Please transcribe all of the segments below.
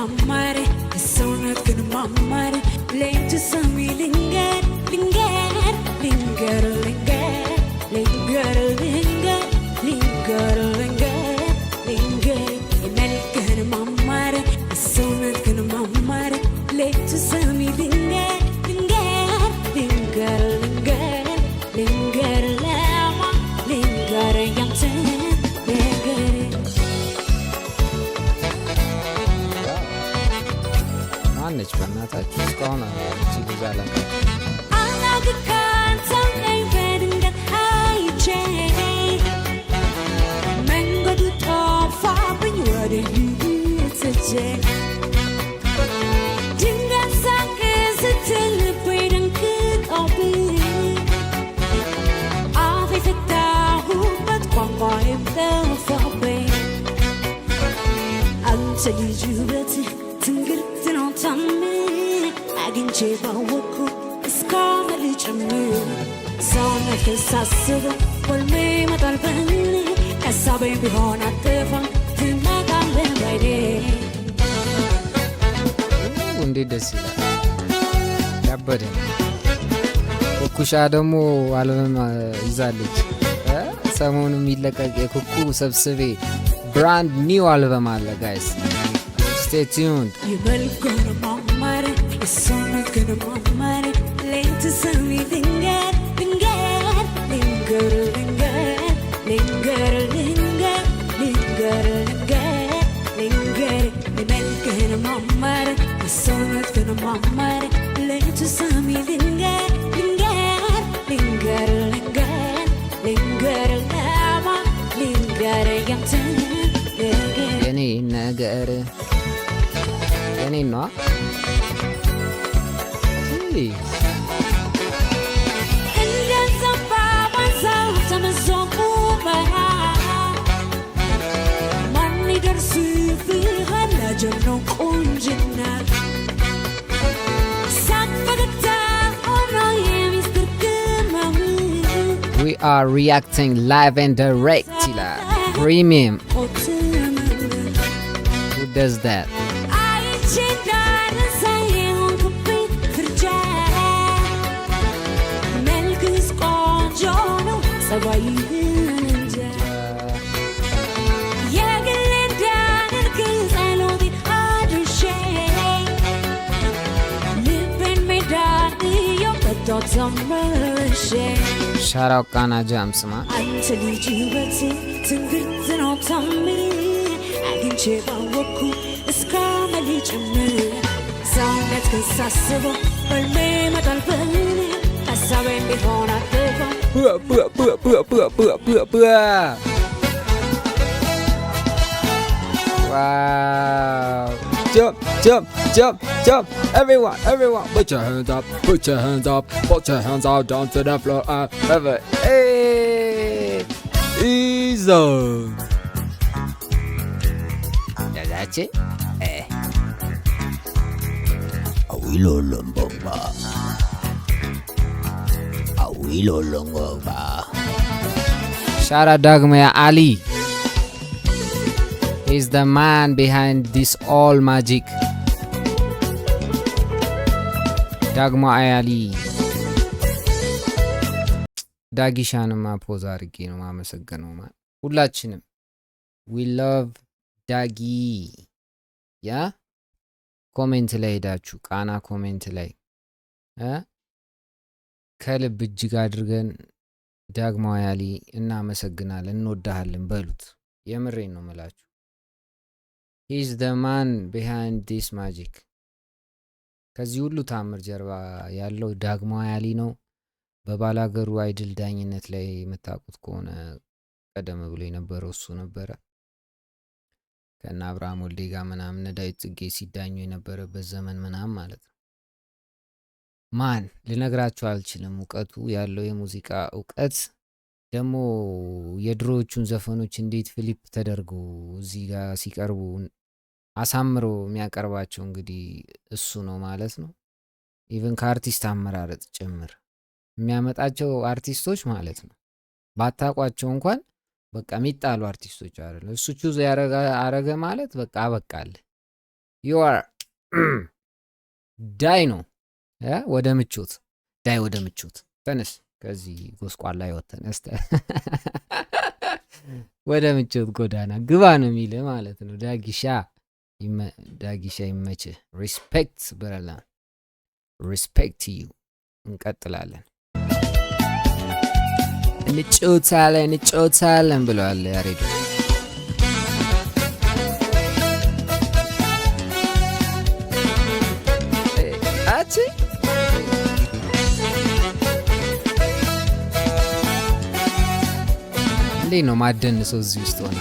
mamare, sono che mamare, lento sami linger, linger, linger, linger, linger, linger, linger, linger, linger, melken mamare, sono che mamare, lento sami linger, linger, linger, linger, linger, lama, linger, yamsen. ማነች በእናታችሁ እስካሁን አለች ይዛላ አግኝቼ ባወቅኩ እስካሁን ልጨምር ሰውነት ከሳስበ ወልሜ ይመጣል በኔ ሀሳቤን ቢሆን አትፋም ትመጣለህ በኔ እንዴት ደስ ይላል ያበደ ኩኩሻ ደግሞ አልበም ይዛለች ሰሞኑን የሚለቀቅ የኩኩ ሰብስቤ ብራንድ ኒው አልበም አለ ጋይስ stay tuned sono che mamare lento sami linger linger linger linger linger linger linger linger linger melken mamare sono che mamare lento sami linger linger linger linger linger lama linger yamten የኔ ነገር የኔ ነው We are reacting live and direct ይላል premium. Who does that? Shout out Kana Jams, man. Wow. Jump, jump, jump, jump. Everyone, everyone. Put your hands up, put your hands up, put your hands out down to the floor. Hey, easy. That's it. Hey. Awilo lumbomba. Awilo lumbomba. Shara Dagmaya Ali. He's the man behind this all magic. ዳግማ አያሊ ዳጊሻንማ ፖዝ አድርጌ ነው ማመሰገነው ማለት ሁላችንም we love ዳጊ ያ ኮሜንት ላይ ሄዳችሁ ቃና ኮሜንት ላይ ከልብ እጅግ አድርገን ዳግማ አያሊ እናመሰግናለን እንወዳሃለን በሉት የምሬን ነው መላችሁ he's the man behind this magic ከዚህ ሁሉ ታምር ጀርባ ያለው ዳግማ አያሊ ነው በባላገሩ አይድል ዳኝነት ላይ መታቁት ከሆነ ቀደም ብሎ የነበረው እሱ ነበረ ከና አብርሃም ወልዴ ጋር ምናምን ዳዊት ጽጌ ሲዳኙ የነበረበት ዘመን ምናምን ማለት ነው ማን ልነግራችሁ አልችልም እውቀቱ ያለው የሙዚቃ እውቀት ደግሞ የድሮዎቹን ዘፈኖች እንዴት ፍሊፕ ተደርጎ እዚህ ጋር ሲቀርቡ አሳምሮ የሚያቀርባቸው እንግዲህ እሱ ነው ማለት ነው ኢቭን ከአርቲስት አመራረጥ ጭምር የሚያመጣቸው አርቲስቶች ማለት ነው ባታቋቸው እንኳን በቃ የሚጣሉ አርቲስቶች አይደል እሱ ቹዝ ያረገ ማለት በቃ አበቃል ዩ አር ዳይ ነው ወደ ምቾት ዳይ ወደ ምቾት ተነስ ከዚህ ጎስቋላ ይወተን እስተ ወደ ምቾት ጎዳና ግባ ነው የሚል ማለት ነው። ዳጊሻ ይመችህ። ሪስፔክት ብረላ ሪስፔክት ዩ። እንቀጥላለን። እንጫወታለን ብለዋል ያሬድ። እንዴት ነው ማደንሰው እዚህ ውስጥ ሆነ?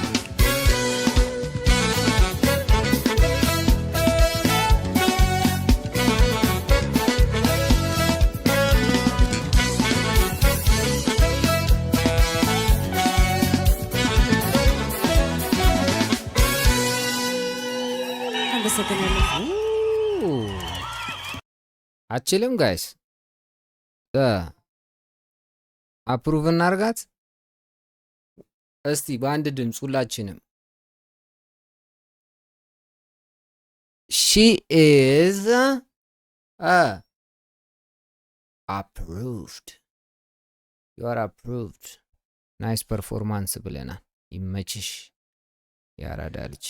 አችልም ጋይስ አፕሩቭ እናርጋት እስቲ በአንድ ድምፅ ሁላችንም። ሺ ኢዝ አፕሩቭድ ዩ አር አፕሩቭድ። ናይስ ፐርፎርማንስ ብለናል። ይመችሽ ያራዳ ልጅ።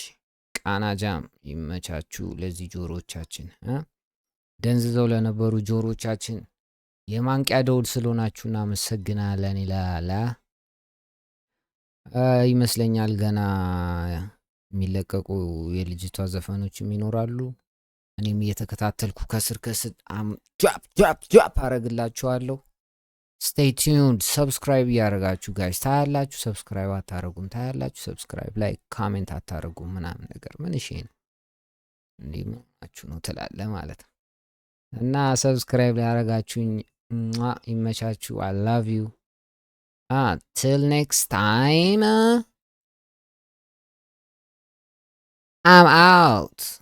ቃና ጃም ይመቻችሁ። ለዚህ ጆሮቻችን ደንዝዘው ለነበሩ ጆሮቻችን የማንቂያ ደውል ስለሆናችሁ እናመሰግናለን ይላል። ይመስለኛል ገና የሚለቀቁ የልጅቷ ዘፈኖችም ይኖራሉ። እኔም እየተከታተልኩ ከስር ጃፕ አረግላችኋለሁ። ስቴይ ቲዩንድ። ሰብስክራይብ እያደረጋችሁ ጋይስ ታያላችሁ። ሰብስክራይብ አታረጉም ታያላችሁ። ሰብስክራይብ ላይ ካሜንት አታረጉም ምናምን ነገር ምን እሺ ነው እንዲህ መሆናችሁ ነው ትላለ ማለት ነው። እና ሰብስክራይብ ላይ ያደረጋችሁኝ ይመቻችሁ። አይ ላቭ ዩ till next time I'm out.